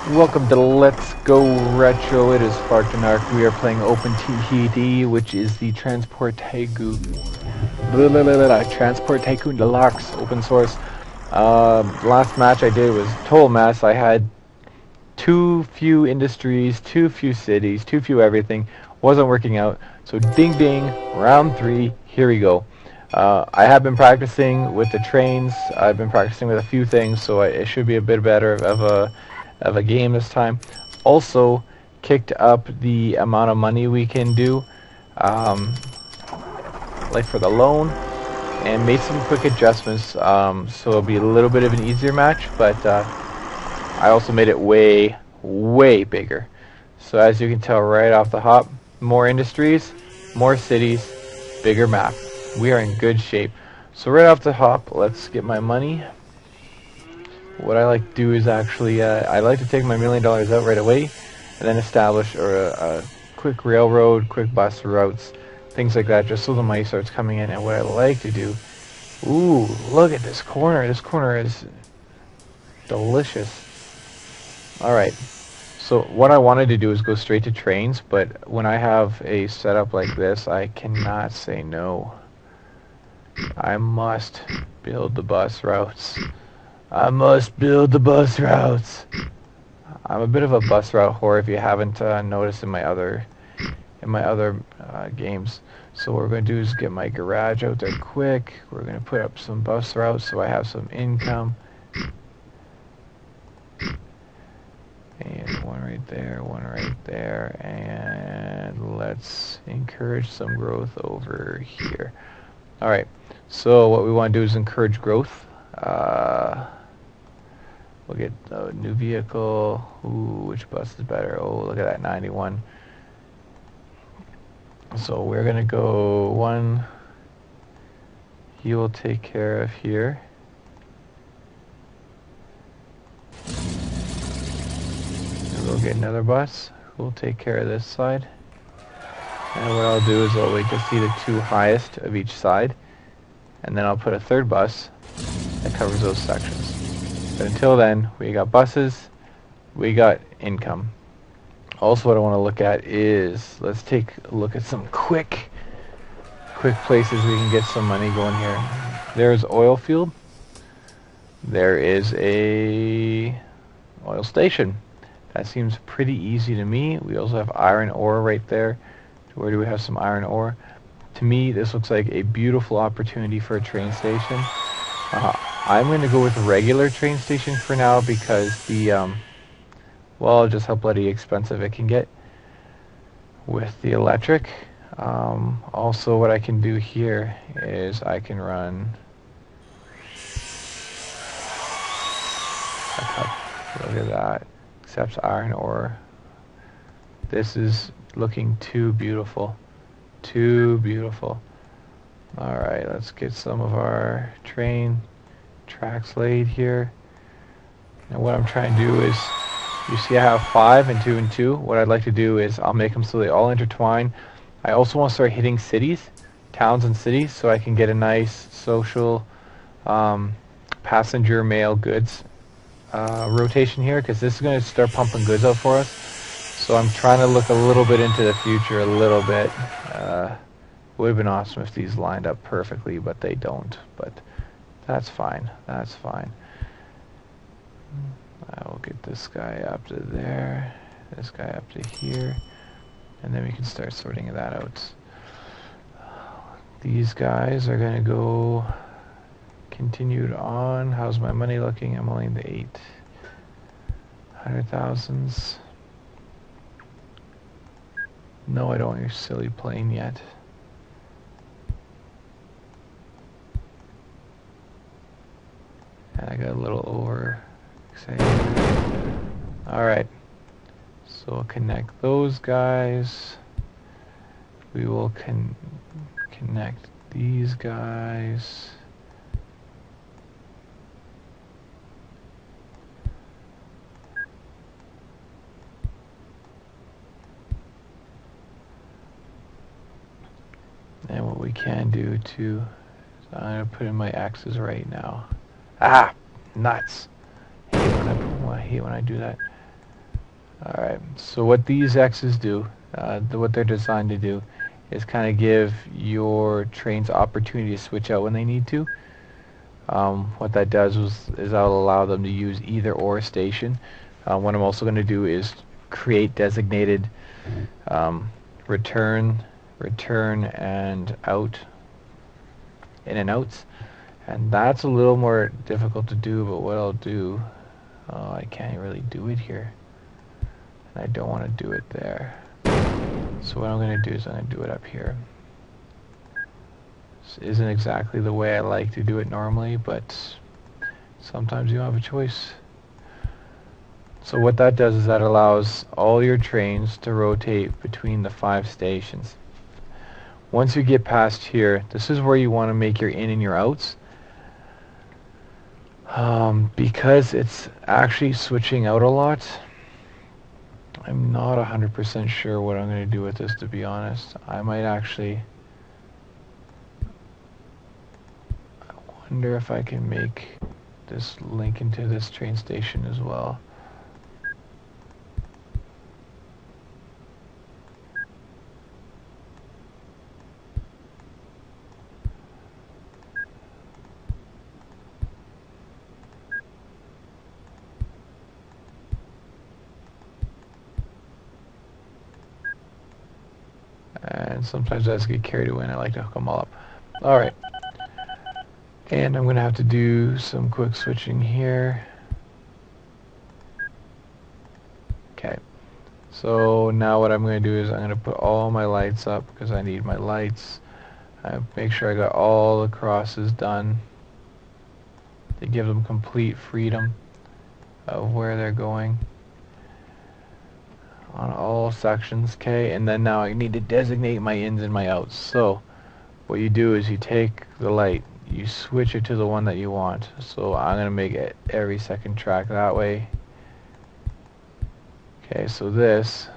Welcome to Let's Go Retro. It is farkdanarc. We are playing OpenTTD, which is the Transport Tycoon. Transport Tycoon Deluxe, open source. Last match I did was total mess. I had too few industries, too few cities, too few everything. Wasn't working out. So ding ding, round 3. Here we go. I have been practicing with the trains. I've been practicing with a few things, so it should be a bit better of a game this time. Also kicked up the amount of money we can do, like for the loan, and made some quick adjustments, so it'll be a little bit of an easier match, but I also made it way bigger. So as you can tell right off the hop, more industries, more cities, bigger map. We are in good shape. So right off the hop, let's get my money. What I like to do is actually, I like to take my $1 million out right away, and then establish a quick railroad, quick bus routes, things like that, just so the money starts coming in. And what I like to do, ooh, look at this corner. This corner is delicious. Alright, so what I wanted to do is go straight to trains, but when I have a setup like this, I cannot say no. I must build the bus routes. I must build the bus routes. I'm a bit of a bus route whore, if you haven't noticed in my other games. So what we're going to do is get my garage out there quick. We're going to put up some bus routes so I have some income. And one right there, and let's encourage some growth over here. Alright, so what we want to do is encourage growth. We'll get a new vehicle. Ooh, which bus is better? Oh, look at that, 91. So we're gonna go one. He will take care of here. And we'll get another bus who will take care of this side. And what I'll do is I'll wait to see the two highest of each side, and then I'll put a third bus that covers those sections. But until then, we got buses, we got income. Also, what I want to look at is, let's take a look at some quick places we can get some money going here. There's oil field. There is a oil station. That seems pretty easy to me. We also have iron ore right there. Where do we have some iron ore? To me, this looks like a beautiful opportunity for a train station. I'm going to go with a regular train station for now because the, well, just how bloody expensive it can get with the electric. Also, what I can do here is I can run a cup. Look at that. Accepts iron ore. This is looking too beautiful. Too beautiful. Alright, let's get some of our train tracks laid here. And what I'm trying to do is, you see I have 5 and 2 and 2. What I'd like to do is I'll make them so they all intertwine. I also want to start hitting cities, towns and cities, so I can get a nice social passenger mail goods rotation here, because this is going to start pumping goods out for us. So I'm trying to look a little bit into the future, a little bit. Would have been awesome if these lined up perfectly, but they don't. But that's fine. That's fine. I will get this guy up to there, this guy up to here, and then we can start sorting that out. These guys are going to go continued on. How's my money looking? I'm only in the 800,000s. No, I don't want your silly plane yet. And I got a little over excited. Alright. So we'll connect those guys. We will connect these guys. And what we can do too, is I'm going to put in my X's right now. Ah! Nuts! I hate when I do that. Alright, so what these X's do, what they're designed to do, is kind of give your trains opportunity to switch out when they need to. What that does is that'll allow them to use either or station. What I'm also going to do is create designated return, and out, in and outs. And that's a little more difficult to do, but what I'll do, I can't really do it here. And I don't want to do it there. So what I'm going to do is I'm going to do it up here. This isn't exactly the way I like to do it normally, but sometimes you don't have a choice. So what that does is that allows all your trains to rotate between the 5 stations. Once you get past here, this is where you want to make your in and your outs. Because it's actually switching out a lot, I'm not 100% sure what I'm going to do with this, to be honest. I might actually... I wonder if I can make this link into this train station as well. And sometimes I just get carried away and I like to hook them all up. Alright. And I'm going to have to do some quick switching here. Okay. So now what I'm going to do is I'm going to put all my lights up because I need my lights. I make sure I got all the crosses done to give them complete freedom of where they're going on all sections. Okay, and then now I need to designate my ins and my outs. So what you do is you take the light, you switch it to the one that you want. So I'm going to make it every second track that way. Okay, so this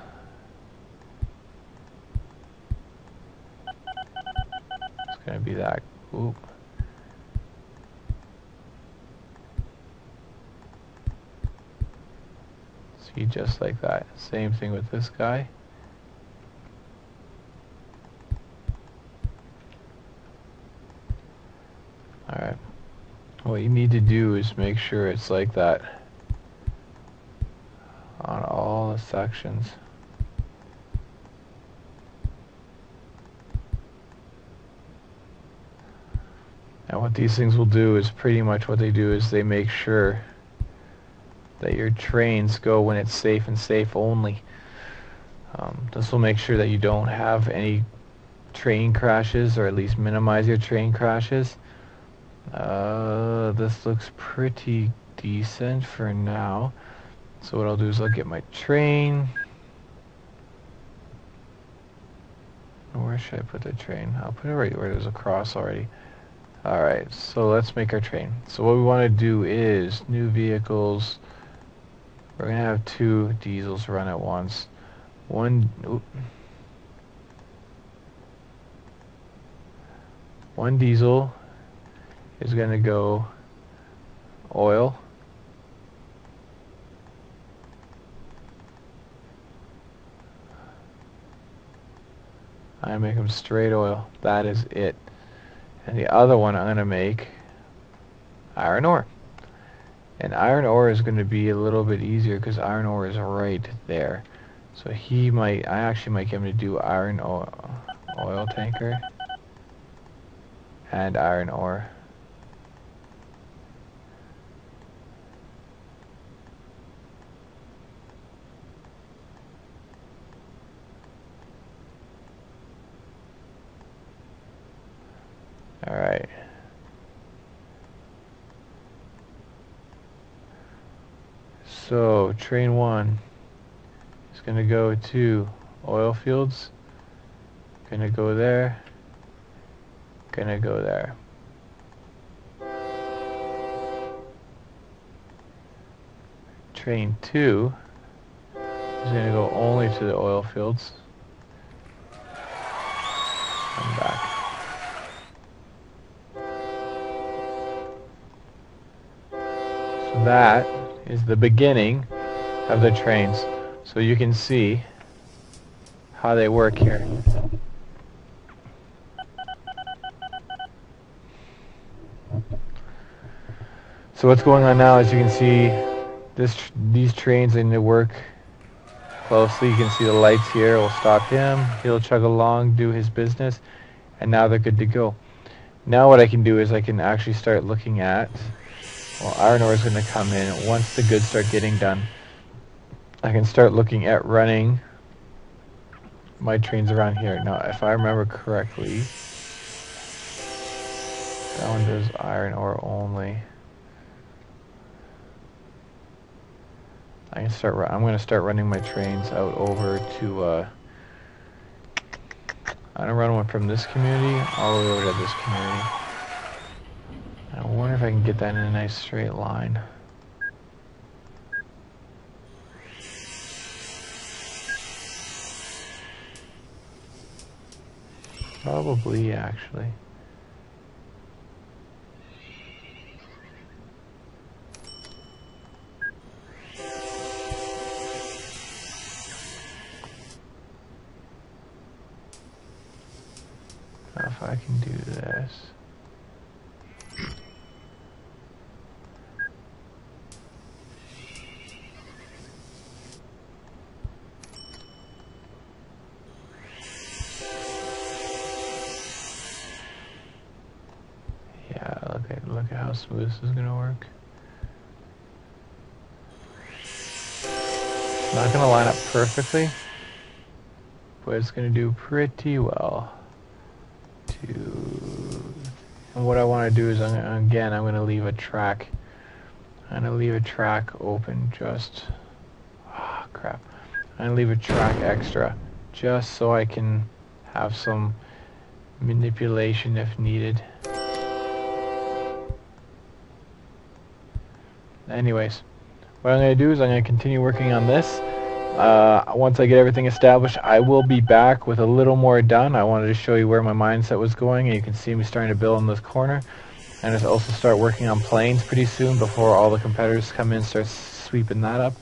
is going to be that. Oop. See, just like that. Same thing with this guy. Alright. What you need to do is make sure it's like that on all the sections. And what these things will do is pretty much what they do is they make sure that your trains go when it's safe and safe only. This will make sure that you don't have any train crashes, or at least minimize your train crashes. This looks pretty decent for now. So what I'll do is I'll get my train. Where should I put the train? I'll put it right where there's a cross already. Alright, so let's make our train. So what we want to do is new vehicles. We're going to have 2 diesels run at once. One diesel is going to go oil. I make them straight oil. That is it. And the other one I'm going to make iron ore. And iron ore is going to be a little bit easier because iron ore is right there. So I actually might get him to do iron oil tanker and iron ore. Alright. So train 1 is going to go to oil fields. Going to go there. Going to go there. Train 2 is going to go only to the oil fields. Come back. So that is the beginning of the trains. so you can see how they work here. So what's going on now is you can see these trains, they need to work closely. You can see the lights here will stop him. He'll chug along, do his business, and now they're good to go. Now what I can do is I can actually start looking at, well, iron ore is going to come in once the goods start getting done. I can start looking at running my trains around here. Now, if I remember correctly, that one does iron ore only. I'm going to start running my trains out over to, I'm going to run one from this community all the way over to this community. I wonder if I can get that in a nice straight line. Probably, actually. Now if I can do this. Look at how smooth this is going to work. It's not going to line up perfectly, but it's going to do pretty well. And what I want to do is, I'm going to leave a track. I'm going to leave a track open just... Ah, crap. I'm going to leave a track extra just so I can have some manipulation if needed. Anyways, what I'm going to do is I'm going to continue working on this. Once I get everything established, I will be back with a little more done. I wanted to show you where my mindset was going, and you can see me starting to build in this corner. And I'll also start working on planes pretty soon before all the competitors come in and start sweeping that up.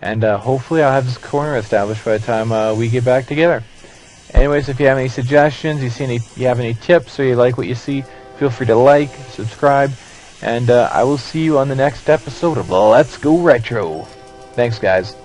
And hopefully I'll have this corner established by the time we get back together. Anyways, if you have any suggestions, you have any tips, or you like what you see, feel free to like, subscribe. And I will see you on the next episode of Let's Go Retro. Thanks, guys.